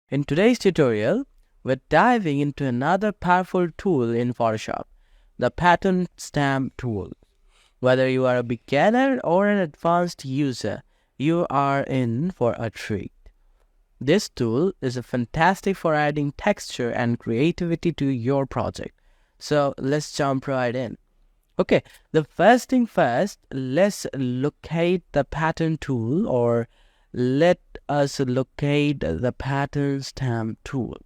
In today's tutorial, we're diving into another powerful tool in Photoshop, the pattern stamp tool. Whether you are a beginner or an advanced user, you are in for a treat. This tool is fantastic for adding texture and creativity to your project. So let's jump right in. Okay, the first thing first, let's locate the pattern tool, or let us locate the pattern stamp tool.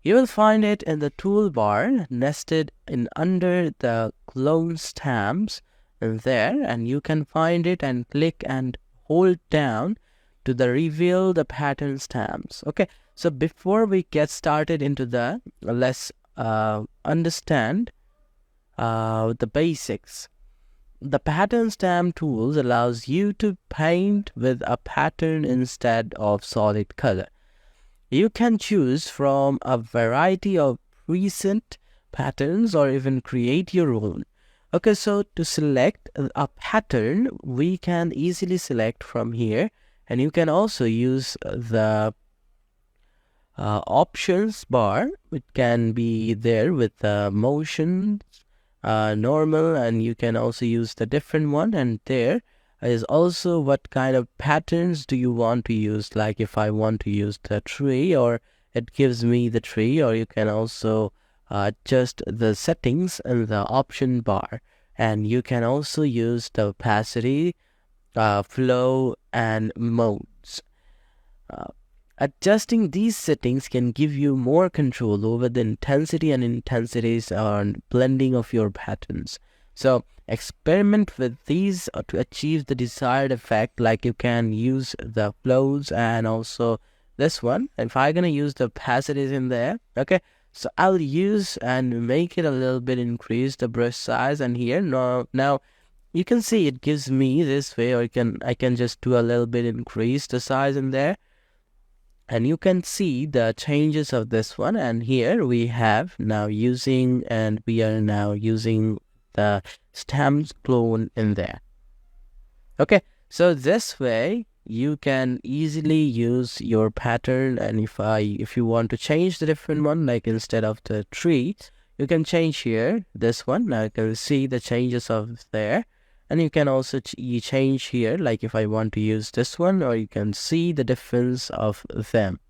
You will find it in the toolbar nested in under the clone stamps there, and you can find it and click and hold down to the reveal the pattern stamps. Okay, so before we get started into the, let's understand the basics. The pattern stamp tools allows you to paint with a pattern instead of solid color. You can choose from a variety of preset patterns or even create your own. Okay, so to select a pattern, we can easily select from here, and you can also use the options bar. It can be there with the motion normal, and you can also use the different one, and there is also what kind of patterns do you want to use. Like if I want to use the tree, or it gives me the tree, or you can also adjust the settings in the option bar, and you can also use the opacity, flow and modes. Adjusting these settings can give you more control over the intensity and intensities and blending of your patterns. So experiment with these to achieve the desired effect. Like you can use the flows and also this one. If I'm gonna use the opacities in there, okay, so I'll use and make it a little bit, increase the brush size, and here now you can see it gives me this way, or I can just do a little bit, increase the size in there, and you can see the changes of this one. And here we have now using, and we are now using the stamps clone in there. Okay, so this way you can easily use your pattern, and if you want to change the different one, like instead of the tree, you can change here this one. Now you can see the changes of there, and you can also change here, like if I want to use this one, or you can see the difference of them.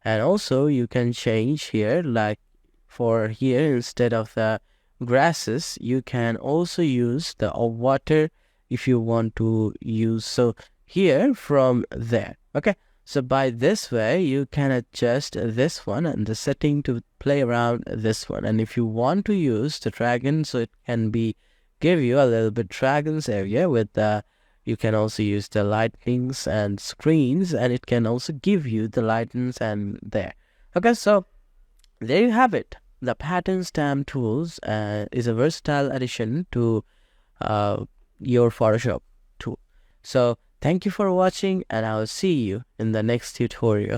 And also you can change here, like for here, instead of the grasses, you can also use the water if you want to use. So here from there, okay, so by this way you can adjust this one and the setting to play around this one. And if you want to use the dragon, so it can be give you a little bit dragons area with the, you can also use the lightnings and screens, and it can also give you the lightnings and there. Okay, so there you have it. The pattern stamp tools is a versatile addition to your Photoshop tool. So thank you for watching, and I will see you in the next tutorial.